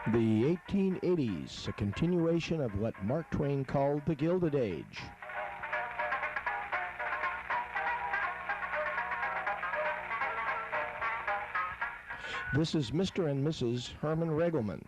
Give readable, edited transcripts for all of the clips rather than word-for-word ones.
The 1880s, a continuation of what Mark Twain called the Gilded Age. This is Mr. and Mrs. Herman Regelman.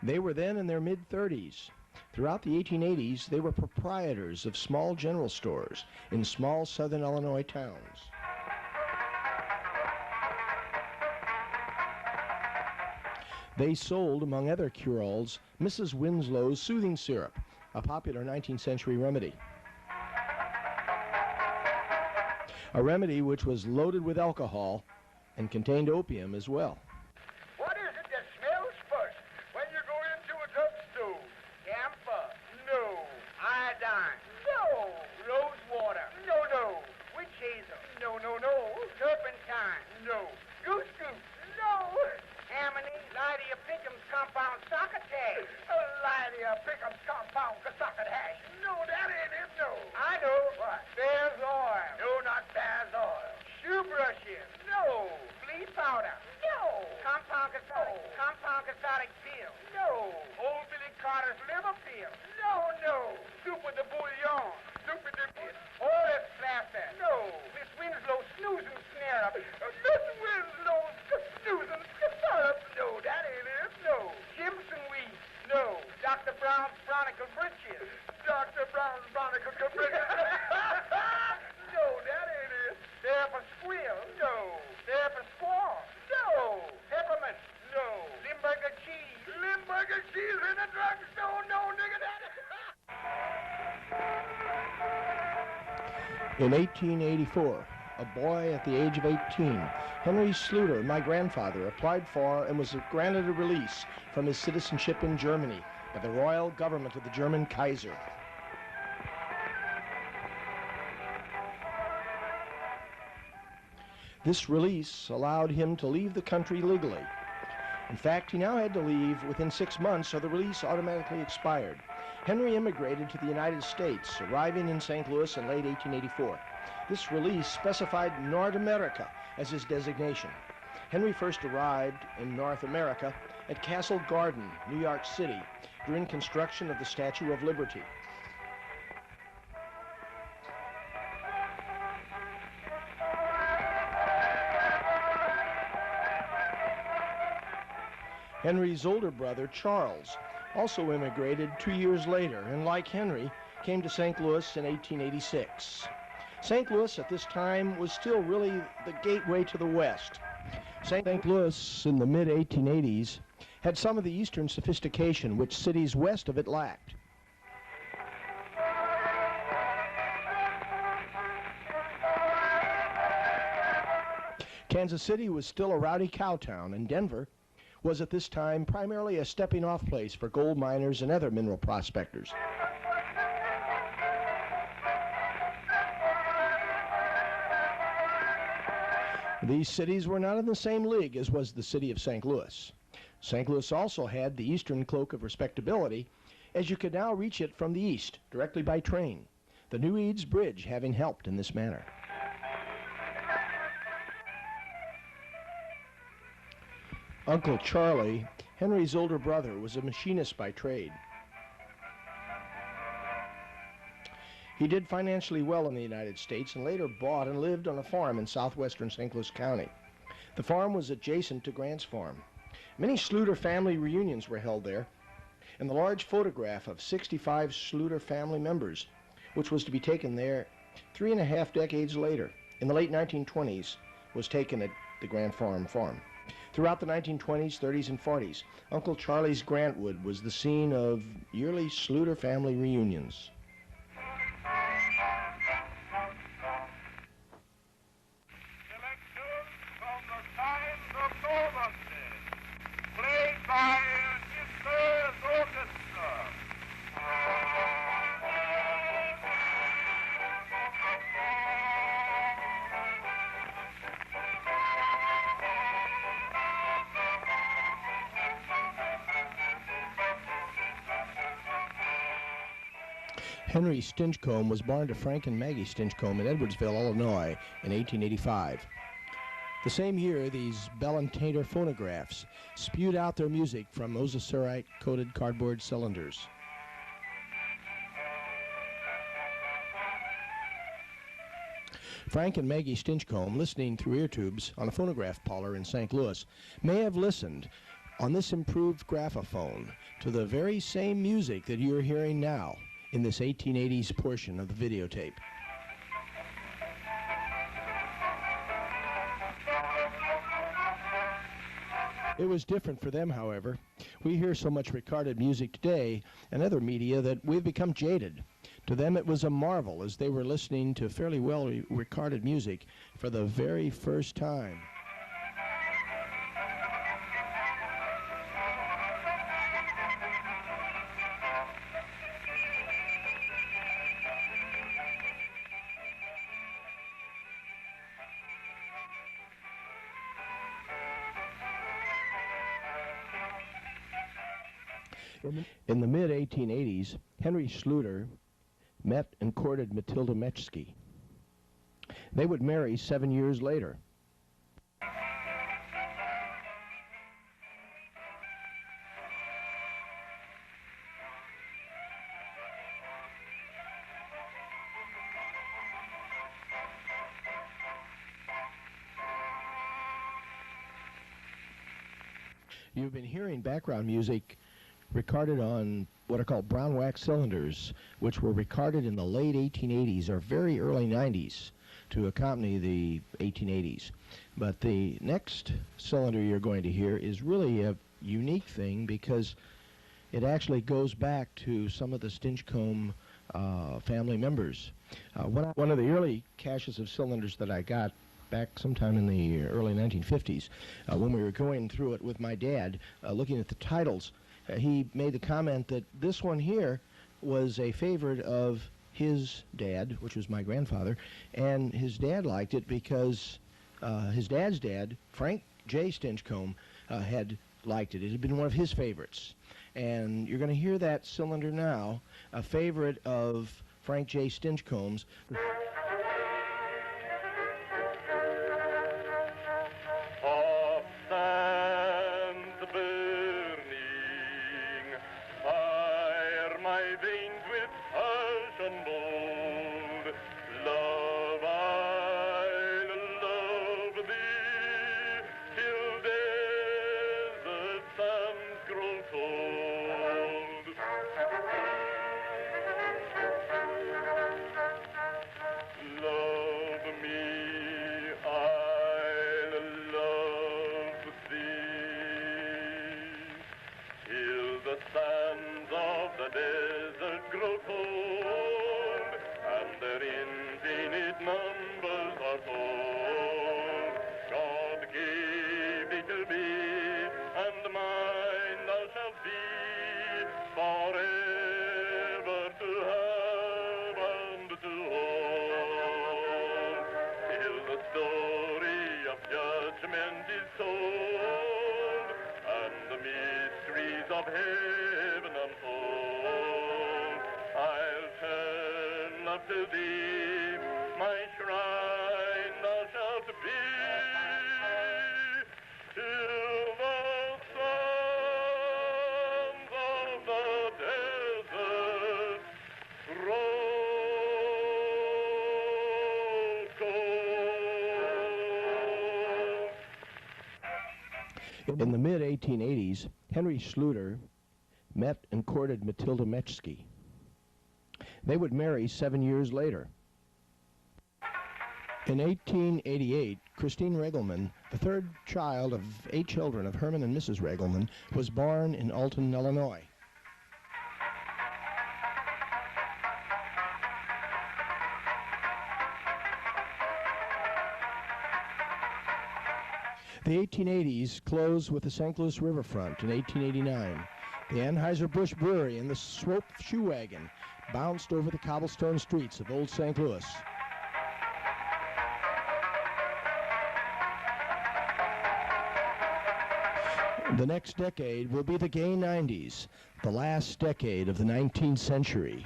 They were then in their mid-30s. Throughout the 1880s, they were proprietors of small general stores in small southern Illinois towns. They sold, among other cure-alls, Mrs. Winslow's soothing syrup, a popular 19th century remedy. A remedy which was loaded with alcohol and contained opium as well. What is it that smells first when you go into a drugstore? Camphor? No. Iodine? No. Rose water? No, no. Witch hazel? No, no, no. Turpentine? No. Goose goose? No. Ammonite, Lydia Pickham's compound socket hash. Lydia Pickham's compound socket hash. No, that ain't it, no. I know. What? Bear's oil. No, not bear's oil. Shoe brushes. No. Flea powder. No. Compound cathartic pill. No. Old Billy Carter's liver pill. No, no. Soup with the bouillon. Soup with the oil plaster. No. Miss Winslow's snooze and snare up. Miss Winslow's snooze and snare up. No, that ain't it. No. Jimson weed. No. Dr. Brown's Bronicle britches. Dr. Brown's Bronicle britches. No, that ain't it. There for squeal. No. There for squaw. No. Peppermint. No. Limburger cheese. Limburger cheese in the drugstore. No, nigga, that In 1884, a boy at the age of 18, Henry Schlueter, my grandfather, applied for and was granted a release from his citizenship in Germany by the royal government of the German Kaiser. This release allowed him to leave the country legally. In fact, he now had to leave within 6 months, so the release automatically expired. Henry immigrated to the United States, arriving in St. Louis in late 1884. This release specified North America as his designation. Henry first arrived in North America at Castle Garden, New York City, during construction of the Statue of Liberty. Henry's older brother, Charles, also immigrated 2 years later, and like Henry, came to St. Louis in 1886. St. Louis at this time was still really the gateway to the West. St. Louis in the mid-1880s had some of the Eastern sophistication which cities west of it lacked. Kansas City was still a rowdy cow town, and Denver was at this time primarily a stepping-off place for gold miners and other mineral prospectors. These cities were not in the same league as was the city of St. Louis. St. Louis also had the eastern cloak of respectability, as you could now reach it from the east, directly by train, the New Eads Bridge having helped in this manner. Uncle Charlie, Henry's older brother, was a machinist by trade. He did financially well in the United States and later bought and lived on a farm in southwestern St. Louis County. The farm was adjacent to Grant's farm. Many Schlueter family reunions were held there, and the large photograph of 65 Schlueter family members, which was to be taken there 3.5 decades later, in the late 1920s, was taken at the Grant farm. Throughout the 1920s, 30s, and 40s, Uncle Charlie's Grantwood was the scene of yearly Schlueter family reunions. Selections from the Times of Normandy, played by Mr. Orchestra. Henry Stinchcomb was born to Frank and Maggie Stinchcomb in Edwardsville, Illinois in 1885. The same year, these Bell and Tainter phonographs spewed out their music from mosasaurite-coated cardboard cylinders. Frank and Maggie Stinchcomb, listening through ear tubes on a phonograph parlor in St. Louis, may have listened on this improved graphophone to the very same music that you're hearing now in this 1880s portion of the videotape. It was different for them, however. We hear so much recorded music today and other media that we've become jaded. To them it was a marvel as they were listening to fairly well recorded music for the very first time. In the mid-1880s, Henry Schlueter met and courted Matilda Metschke. They would marry 7 years later. You've been hearing background music recorded on what are called brown wax cylinders, which were recorded in the late 1880s or very early 90s to accompany the 1880s. But the next cylinder you're going to hear is really a unique thing because it actually goes back to some of the Stinchcomb family members. One of the early caches of cylinders that I got back sometime in the early 1950s, when we were going through it with my dad, looking at the titles, he made the comment that this one here was a favorite of his dad, which was my grandfather, and his dad liked it because his dad's dad, Frank J. Stinchcomb, had liked it. It had been one of his favorites. And you're going to hear that cylinder now, a favorite of Frank J. Stinchcomb's. In the mid-1880s, Henry Schlueter met and courted Matilda Metschke. They would marry 7 years later. In 1888, Christine Regelman, the third child of 8 children of Herman and Mrs. Regelman, was born in Alton, Illinois. The 1880s closed with the St. Louis riverfront in 1889. The Anheuser-Busch Brewery and the Swope Shoe Wagon bounced over the cobblestone streets of Old St. Louis. The next decade will be the gay 90s, the last decade of the 19th century.